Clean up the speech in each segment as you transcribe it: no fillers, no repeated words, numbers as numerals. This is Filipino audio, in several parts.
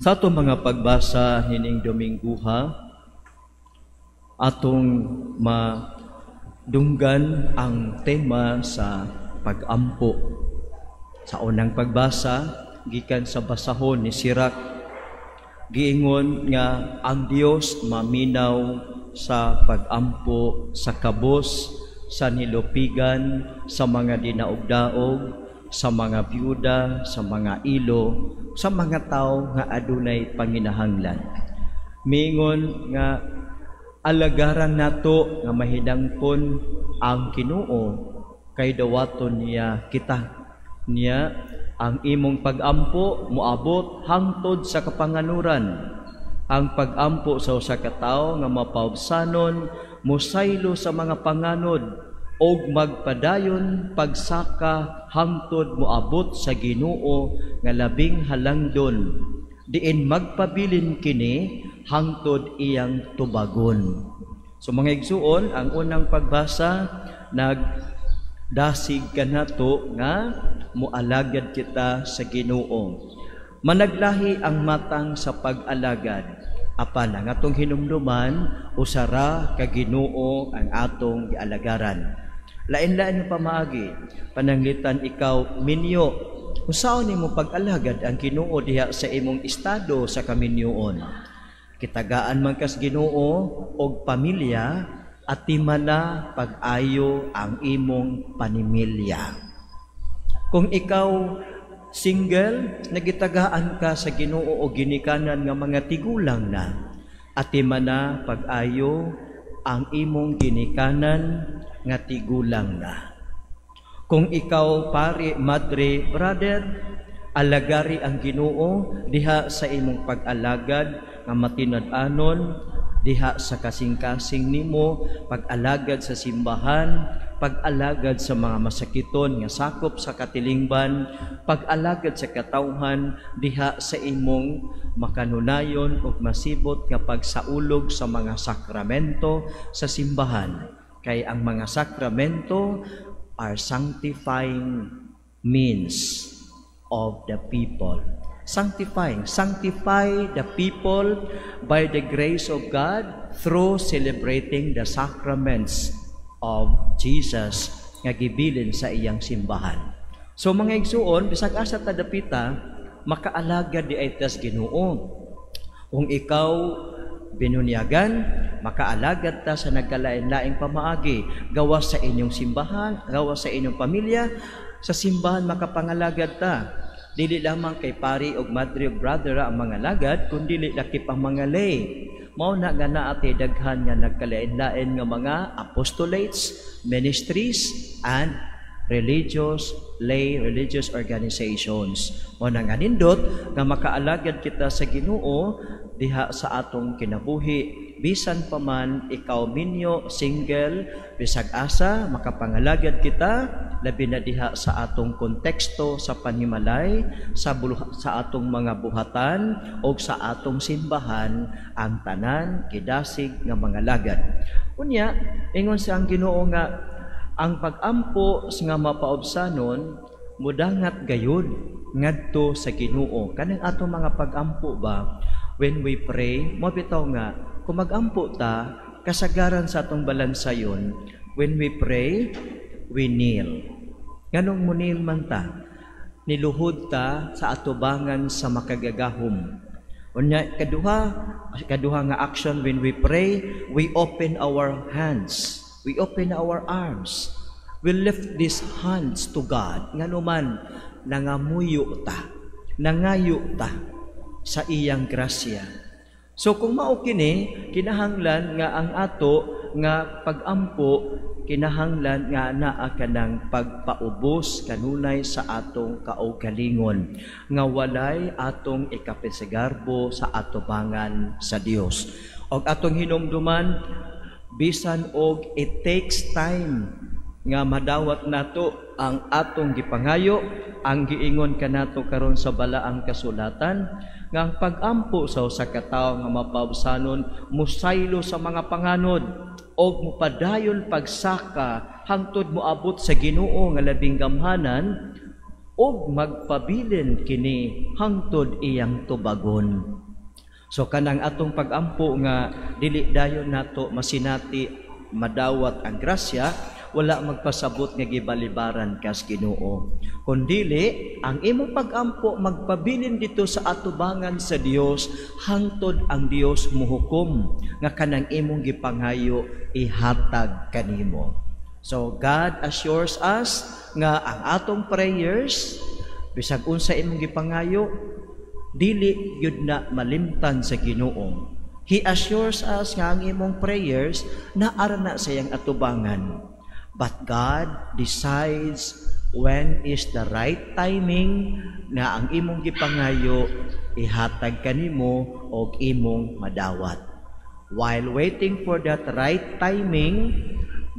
Sa atong mga pagbasa hining Domingguha, atong madunggan ang tema sa pag-ampo. Sa unang pagbasa, gikan sa basahon ni Sirach, giingon nga ang Dios maminaw sa pag-ampo sa kabos, sa nilupigan, sa mga dinaog-daog, sa mga byuda, sa mga ilo, sa mga tao nga adunay panginahanglan. Mingon nga alagaran nato nga mahidangpon ang Ginoo kay dawaton niya kita. Niya ang imong pag-ampo moabot hangtod sa kapanganuran. Ang pag-ampo sa usa ka tawo nga mapaubsanon, mosaylo sa mga panganod, og magpadayon pagsaka hangtod moabot sa Ginoo nga labing halangdon, diin magpabilin kini hangtod iyang tubagon. So mga igsuon, ang unang pagbasa nagdasig kanato nga moalagad kita sa Ginoo. Managlahi ang matang sa pag-alagad, apan ang atong hinumduman usara ka Ginoo ang atong gialagaran. Lain-lain pa maagi, pananglitan ikaw minyo, usaon nimo pag-alagad ang Ginoo diha sa imong estado sa kaminyoon. Kitagaan man kas Ginoo og pamilya at timana pag-ayo ang imong panimilya. Kung ikaw single, nagitagaan ka sa Ginoo o ginikanan nga mga tigulang na, at timana pag-ayo ang imong ginikanan nga tigulang na. Kung ikaw pari, madre, brother, alagari ang Ginoo diha sa imong pag-alagad nga matinad-anon, diha sa kasing-kasing nimo, pag-alagad sa simbahan, pag-alagad sa mga masakiton nga sakop sa katilingban, pag-alagad sa katawhan diha sa imong makanunayon ug masibot nga pagsaulog sa mga sakramento sa simbahan. Kay ang mga sakramento are sanctifying means of the people. Sanctify the people by the grace of God through celebrating the sacraments of Jesus nga gibilin sa iyang simbahan. So mga igsuon, bisag asa ta dapita, makaalagad di ay tas Ginoo. Kung ikaw binunyagan, makaalagad ta sa nagkalain-laing pamaagi, gawas sa inyong simbahan, gawas sa inyong pamilya, sa simbahan makapangalagad ta. Dili lamang kay pari og madre og brother ang mga lagad, kundi lakip ang mga lay. Mao na nga naatay daghan nga nagkalain-lain nga mga apostolates, ministries, and religious organizations. O na nga nindot nga makaalagad kita sa Ginoo diha sa atong kinabuhi. Bisan pa man ikaw minyo, single, bisag asa, makapangalagad kita, labi na diha sa atong konteksto sa panimalay, sa atong mga buhatan, o sa atong simbahan, ang tanan, kidasig nga mga lagad. Unya, ingon sa ang Ginoo nga, ang pag-ampo nga mapaubsanon, mudangat gayud ngadto sa Ginoo. Kanang atong mga pag-ampo ba, when we pray, mo bitaw nga, kung mag-ampo ta, kasagaran sa atong balansayon, when we pray, we kneel. Nganong munil man ta? Niluhod ta sa atubangan sa makagagahom. Unya, kaduha nga action when we pray, we open our hands. We open our arms. We lift these hands to God. Nganuman, nangamuyo ta, nangayo ta sa iyang grasya. So kung mao kini, kinahanglan nga ang ato nga pag-ampo, kinahanglan nga naa kanang pagpaubos kanunay sa atong kaugalingon, nga walay atong ikapisagarbo sa atubangan sa Dios. Og atong hinumduman, bisan og it takes time nga madawat nato ang atong gipangayo, ang giingon kanato karon sa balaang kasulatan, nga ang pag-ampo sa usa ka tawo nga mapaubsanon, musaylo sa mga panganod, og mupadayon pagsaka hangtod moabot sa Ginoo nga labing gamhanan, og magpabilin kini hangtod iyang tubagon. So kanang atong pagampo nga dili dayon nato masinati madawat ang grasya, wala magpasabot nga gibalibaran kas Ginoo. Kundili ang imong pagampo magpabilin dito sa atubangan sa Dios hangtod ang Dios muhukom nga kanang imong gipangayo ihatag kanimo. So God assures us nga ang atong prayers bisag unsa imong gipangayo dili yun na malimtan sa Ginoo. He assures us nga ang imong prayers na ara na sa iyang atubangan. But God decides when is the right timing na ang imong gipangayo ihatag kanimo og imong madawat. While waiting for that right timing,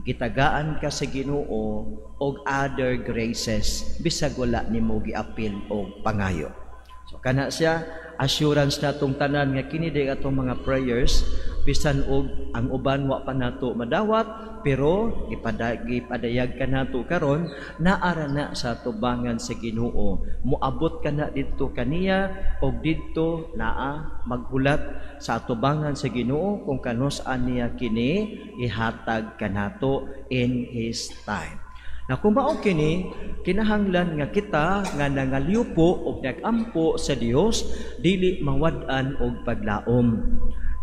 gitagaan ka sa Ginoo og other graces bisag wala nimo giapil og pangayo. So kana siya assurance natong tanan nga kini day atong mga prayers bisan og ang uban wa pa nato madawat pero ipadayag ka nato karon naara na sa tubangan sa Ginoo. Moabot ka na didto kaniya og didto naa maghulat sa atubangan sa Ginoo kung kanus-an niya kini ihatag kanato in His time. Na kung mao kini kinahanglan nga kita nga nangalyupo og nagampo sa Dios dili mawad-an og paglaom.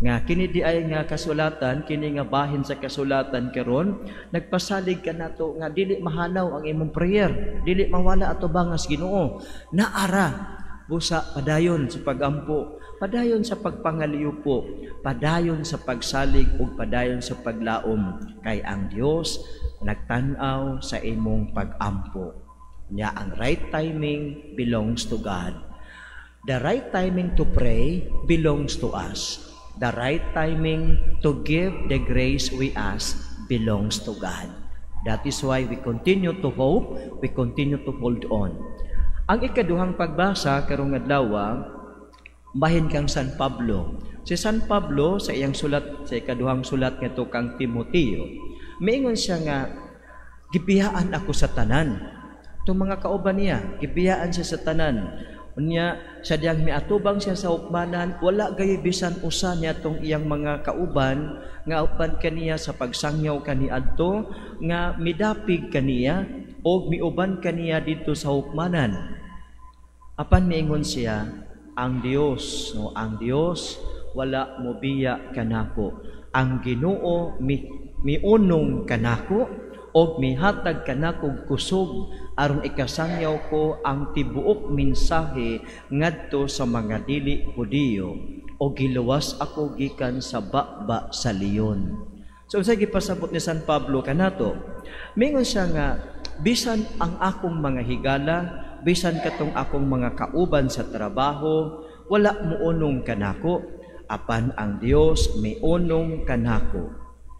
Nga kini di ay nga kasulatan, kini nga bahin sa kasulatan karon nagpasalig ka nato nga dili mahanaw ang imong prayer, dili mawala ato bangas Ginoo. Naara busa padayon sa pagampo, padayon sa pagpangalyupo, padayon sa pagsalig ug padayon sa paglaom kay ang Dios nagtan-aw sa imong pag-ampo. Nya ang right timing belongs to God. The right timing to pray belongs to us. The right timing to give the grace we ask belongs to God. That is why we continue to hope, we continue to hold on. Ang ikaduhang pagbasa karong adlaw bahin kang San Pablo. Si San Pablo sa iyang sulat sa ikaduhang sulat ngadto kang Timoteo, miingon siya nga gibiyaan ako sa tanan. Itong mga kauban niya, gibiyaan siya sa tanan. Unya sa diyang miatubang siya sa hukmanan, wala gay bisan usa niya tong iyang mga kauban nga uban kaniya sa pagsangyaw kaniadto nga midapig kaniya o miuban kaniya dito sa hukmanan. Apan miingon siya, ang Dios, no, ang Dios wala mobiya kanako. Ang Ginoo miunong kanako og mihatag kanakog kusog aron ikasangyaw ko ang tibuok mensahe ngadto sa mga dili Hudiyo o giluwas ako gikan sa bakba sa leon. So sa gipasabot ni San Pablo kanato, mingon siya nga bisan ang akong mga higala, bisan katong akong mga kauban sa trabaho, wala muunong kanako, apan ang Dios miunong kanako.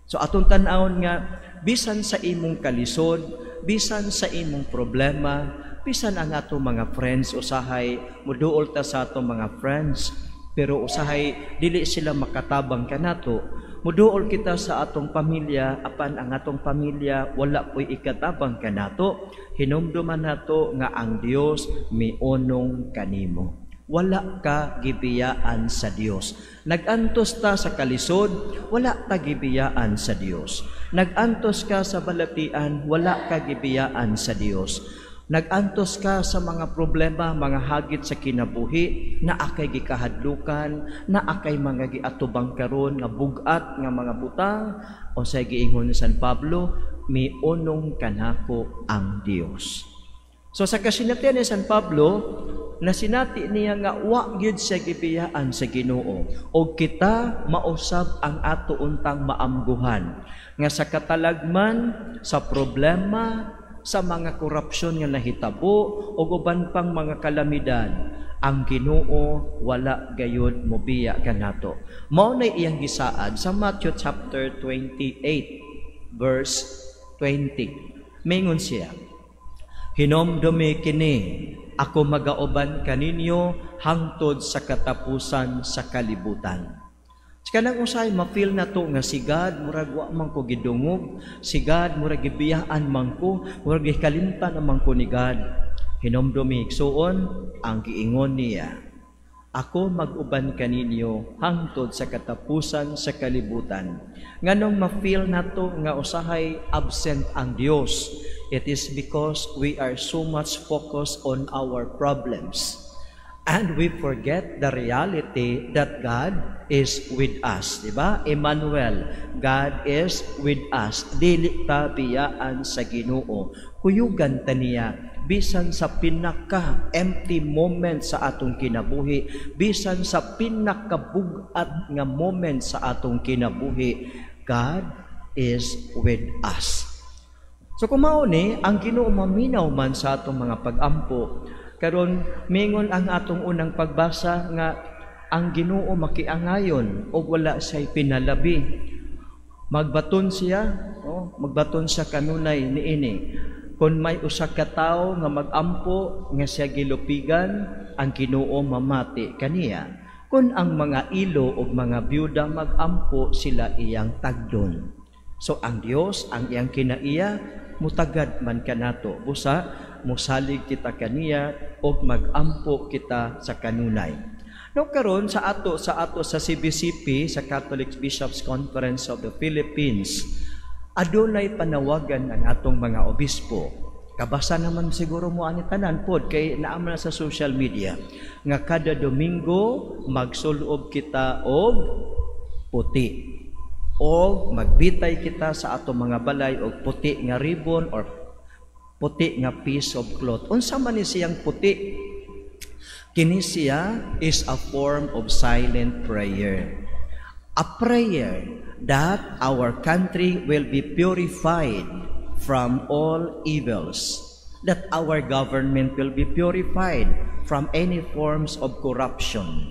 So atong tan-awon nga bisan sa imong kalisod, bisan sa imong problema, bisan ang atong mga friends usahay muduol ta sa atong mga friends, pero usahay dili sila makatabang kanato, muduol kita sa atong pamilya, apan ang atong pamilya wala po'y ikatabang kanato, hinumduman nato nga ang Dios miunong kanimo. Wala ka gibiyaan sa Dios. Nagantos ta sa kalisod, wala ka gibiyaan sa Dios. Nagantos ka sa balatian, wala ka gibiyaan sa Dios. Nagantos ka sa mga problema, mga hagit sa kinabuhi, na akay gikahadlukan, na akay mga giatubang karon nga bugat nga mga butang, o sa giingon ni San Pablo, miunong kanako ang Dios. So sa kasinatian ni San Pablo, na sinati niya nga wa gyud siya gibiyaan sa Ginoo o kita mausab ang ato untang maamguhan nga sa katalagman, sa problema, sa mga korupsyon nga nahitabo o uban pang mga kalamidad, ang Ginoo wala gayud mobiya kanato. Mao na iyang gisaad sa Matthew chapter 28 verse 20. Mingon siya, hinomdumi kini ako magauban kaninyo hangtod sa katapusan sa kalibutan. Kanang usay ma-feel na to nga si God murag wa man ko gidungog, si God murag gibiyaan man ko, murag gikalimtan man ko ni God. Hinomdumi igsuon ang giingon niya, ako mag-uban kaninyo hangtod sa katapusan sa kalibutan. Nganong ma-feel nato nga usahay absent ang Dios, it is because we are so much focused on our problems. And we forget the reality that God is with us. Diba? Emmanuel, God is with us. Dili ta biyaan sa Ginoo. Kuyugan ta niya, bisan sa pinaka-empty moment sa atong kinabuhi, bisan sa pinaka-bugat nga moment sa atong kinabuhi, God is with us. So kumao ni, ang Ginoo maminaw man sa atong mga pag-ampo. Karon mingon ang atong unang pagbasa nga ang Ginoo makiangayon o wala siya'y pinalabi. Magbaton siya, magbaton siya kanunay niini. Kung may usa ka tawo nga magampo nga siya gilupigan, ang Ginoo mamati kaniya. Kung ang mga ilo o mga byuda magampo, sila iyang tagdon. So ang Dios, ang iyang kinaiya, mutagad man kanato. Busa, musalig kita kaniya o magampo kita sa kanunay. No karon sa ato sa CBCP, sa Catholic Bishops Conference of the Philippines, adunay panawagan ang atong mga obispo. Kabasa naman siguro mo ani tanan pod kay naamna sa social media nga kada Domingo magsulob kita og puti. O magbitay kita sa atong mga balay og puti nga ribbon or puti nga piece of cloth. Unsa man ni siyang puti? Kini siya is a form of silent prayer. A prayer that our country will be purified from all evils, that our government will be purified from any forms of corruption.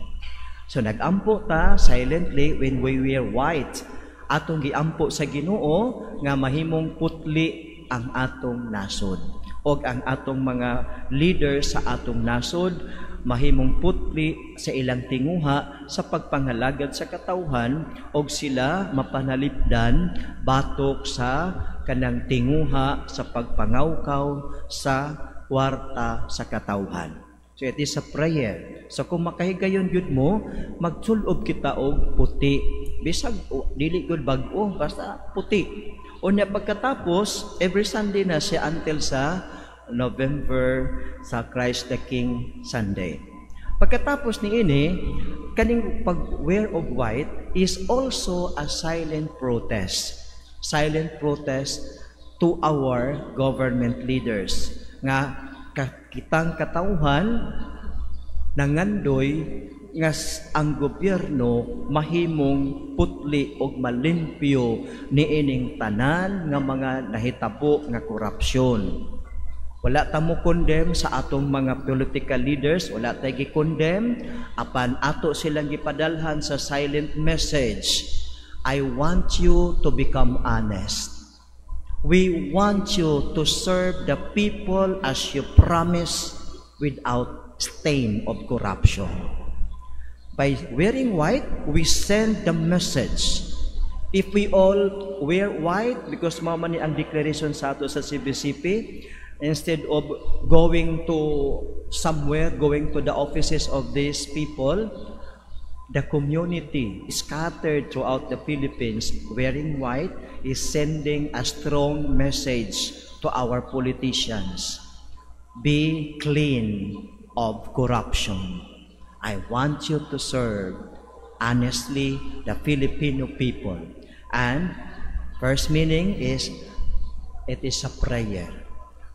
So nagampo ta silently when we wear white. Atong giampo sa Ginoo nga mahimong putli ang atong nasod. Og ang atong mga leaders sa atong nasod mahimong putli sa ilang tinguha sa pagpangalagad sa katawhan og sila mapanalipdan batok sa kanang tinguha sa pagpangawkaw sa kwarta sa katawhan. So it is a prayer. So kung makahigayon yun mo, magsulob kita og puti. Bisag dili gud bag-o, basta puti. Unya pagkatapos, every Sunday na siya until sa November sa Christ the King Sunday. Pagkatapos ni ini, kaning pag-wear of white is also a silent protest. Silent protest to our government leaders nga kitang katawhan nangandoy nga ang gobyerno mahimong putli og malimpyo niining tanan nga mga nahitabo nga korupsyon. Wala ta mo condemn sa atong mga political leaders, wala ta gi-condemn apan ato silang gipadalhan sa silent message. I want you to become honest. We want you to serve the people as you promise without stain of corruption. By wearing white, we send the message. If we all wear white, because mama ni ang declaration sa ato sa CBCP, instead of going to somewhere, going to the offices of these people, the community scattered throughout the Philippines wearing white is sending a strong message to our politicians. Be clean of corruption. I want you to serve honestly the Filipino people. And first meaning is it is a prayer.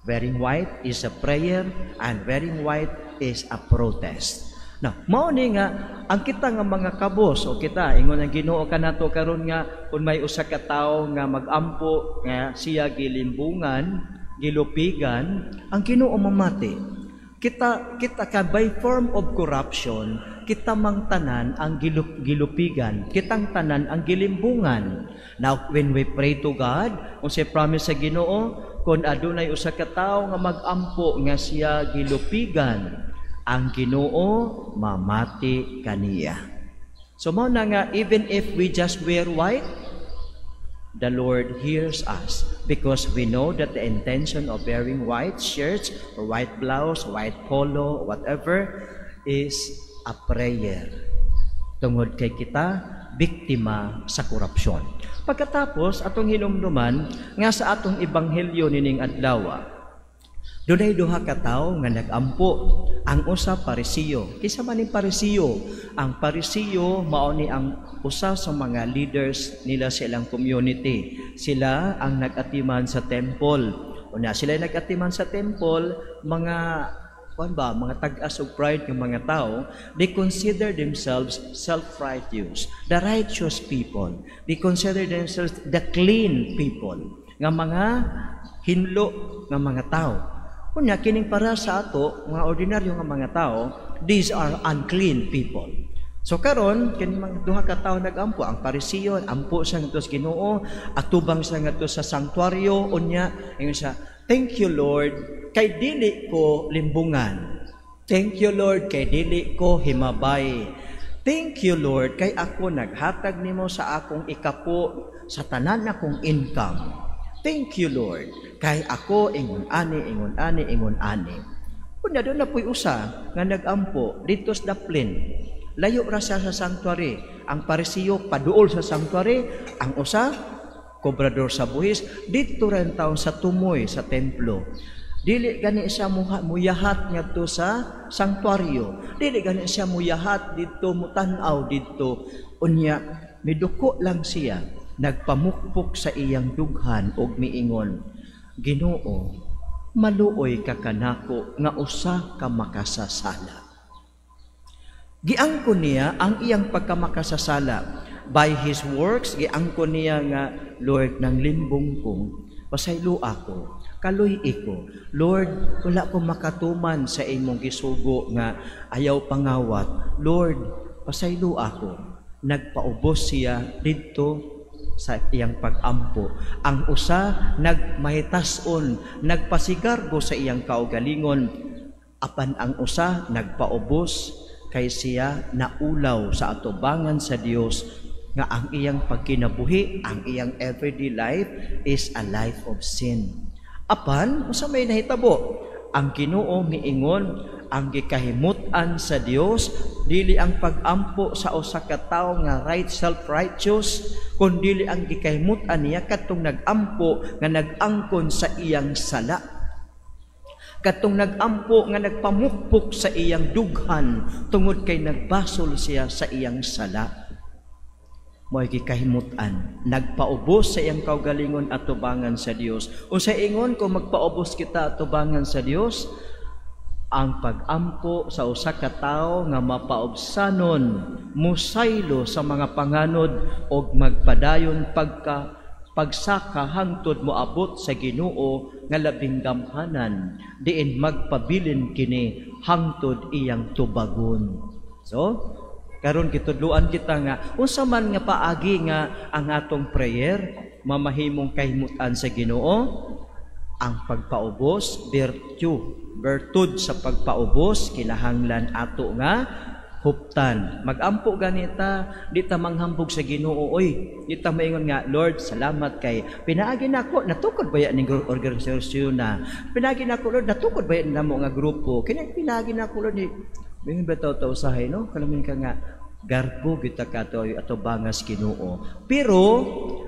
Wearing white is a prayer and wearing white is a protest. Now, mao ni nga ang kita nga mga kabos o kita ingon ang Ginoo kanato karon nga kung may usa ka tawo nga magampo nga siya gilimbungan, gilupigan, ang Ginoo mamati. Kita ka by form of corruption, kita mang tanan ang gilupigan, kitang tanan ang gilimbungan. Now, when we pray to God, kung siya promise sa Ginoo, kung adunay usa ka tawo nga magampo nga siya gilupigan, ang Ginoo mamati kaniya. So mao na nga even if we just wear white, the Lord hears us because we know that the intention of wearing white shirts or white blouse, white polo, whatever, is a prayer. Tungod kay kita, biktima sa korupsyon. Pagkatapos, atong hinumduman, nga sa atong ebanghelyo nining adlaw, dunay duha ka tawo nga nag-ampo. Ang usa Parisiyo. Kisa man ning Parisiyo? Ang Parisiyo mao ni ang usa sa mga leaders nila sa ilang community. Sila ang nag-atiman sa temple. Una sila nag-atiman sa temple, mga mga tag-as of pride ng mga tao, they consider themselves self-righteous, the righteous people. They consider themselves the clean people, nga mga hinlo nga mga tao. Kunya, kining para sa ato, mga ordinaryo nga mga tao, these are unclean people. So karon kining mga duha ka tawo nag-ampo, ang Parisiyo, ampo siya ngadto sa Ginoo, atubang siya ngadto sa sanctuaryo, unya, ingon siya, "Thank you Lord, kay dili ko limbungan. Thank you Lord, kay dili ko himabay. Thank you Lord, kay ako naghatag nimo sa akong ikapo sa tanan akong income. Thank you Lord, kay ako ingon ani. Kunya doon na po'y usa nga nag-ampo dito sa Daplin. Layo ra siya sa sanctuary. Ang Parisiyo paduol sa sanctuary, ang usa kobrador sa buhis, dito rin taon sa tumoy sa templo. Dili gani siya muyahat ngadto sa sanctuaryo. Dili gani siya muyahat dito, mutanaw dito. Unya, miduko lang siya, nagpamukpok sa iyang dughan og miingon, "Ginoo, maluoy ka kanako nga usa ka makasasala." Giangkon niya ang iyang pagkamakasasala. By His works, giangkon niya nga, "Lord, nang limbong ko, pasaylo ako, kaluy iko. Lord, wala ko makatuman sa imong gisugo nga ayaw pangawat. Lord, pasaylo ako." Nagpaubos siya dito sa iyang pag-ampo. Ang usa nagmahitason, nagpasigarbo sa iyang kaugalingon. Apan ang usa nagpaubos kay siya naulaw sa atubangan sa Dios nga ang iyang pagkinabuhi, ang iyang everyday life is a life of sin. Apan usa may nahitabo, ang Ginoo miingon, ang gikahimutan sa Dios dili ang pag-ampo sa usa ka tawo nga self-righteous, kundi ang gikahimutan niya katong nag-ampo nga nag-angkon sa iyang sala, katong nag-ampo nga nagpamukpok sa iyang dughan tungod kay nagbasol siya sa iyang sala. Mo'y gikahimutan, nagpaubos sa iyang kaugalingon at tubangan sa Dios. Unsa ingon kung magpaubos kita at tubangan sa Dios? Ang pag-ampo sa usa ka tawo nga mapaubsanon, musaylo sa mga panganod og magpadayon pagsaka hangtod moabot sa Ginoo nga labing gamhanan, diin magpabilin kini hangtod iyang tubagon. So, karon kitudluan kita nga unsa man nga paagi nga ang atong prayer mamahimong kahimutan sa Ginoo, ang pagpaubos, bertud sa pagpaubos, kinahanglan ato nga huptan. Magampo ganita, di ta manghambog sa Ginoo, oy, di ta maingon nga, "Lord, salamat kay pinaagi nako, natukod ba yan ning organisasyon na? Pinaagi nako, Lord, natukod ba yan namo nga grupo? Kini pinaagi nako, Lord, ni bingin ba taw usahay, no? Kalamin ka nga, garbo kita katoy ato bangas Ginoo." Pero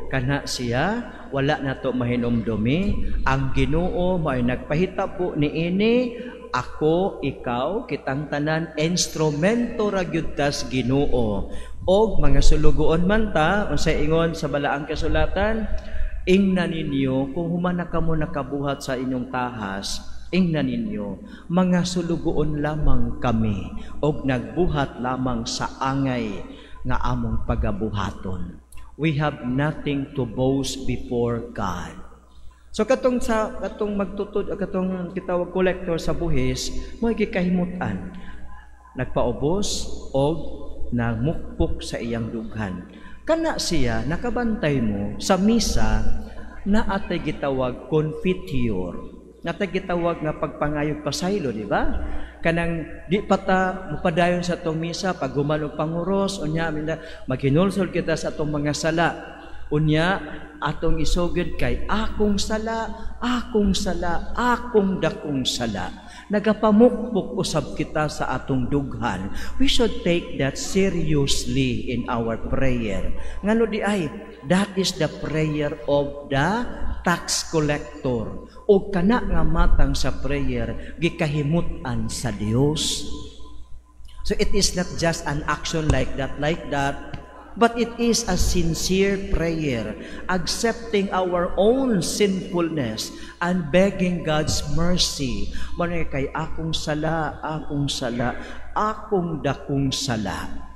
kana siya wala na to mahinomdomi. Ang Ginoo may nagpahitabo niini, ako, ikaw, kitang tanan instrumento ra gyud tas Ginoo. Og mga sulugoon man ta, unsa ingon sa balaang kasulatan, "Ingnan ninyo kung human na kamo nakabuhat sa inyong tahas, ingnan ninyo, mga sulugoon lamang kami og nagbuhat lamang sa angay nga among pagabuhaton." We have nothing to boast before God. So katong magtutod, katong kitawag kolektor sa buhis, mo gikahimutan, nagpaubos og namukpok sa iyang dughan. Kana siya nakabantay mo sa misa na atay gitawag confiteor, na gitawag nga pagpangayog pasaylo, di ba? Kanang di pata mupadayon sa atong misa pag human og panguros unya maghinulsol kita sa atong mga sala. Unya, atong isugod kay akong sala, akong sala, akong dakong sala. Nagapamukpok usab kita sa atong dughan. We should take that seriously in our prayer. Ngano di ay, that is the prayer of the tax collector. O kana nga matang sa prayer, gikahimutan sa Dios. So it is not just an action like that, but it is a sincere prayer, accepting our own sinfulness and begging God's mercy. Manay kay akong sala, akong dakong sala.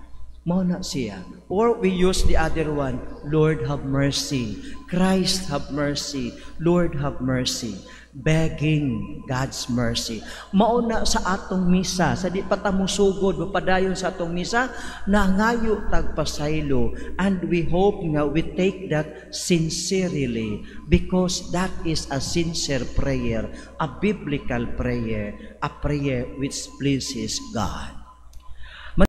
Mao na siya. Or we use the other one, Lord have mercy, Christ have mercy, Lord have mercy. Begging God's mercy. Mauna sa atong misa, sa di patamusugod o padayon sa atong misa, nangayo tagpasaylo, and we hope nga we take that sincerely because that is a sincere prayer, a biblical prayer, a prayer which pleases God.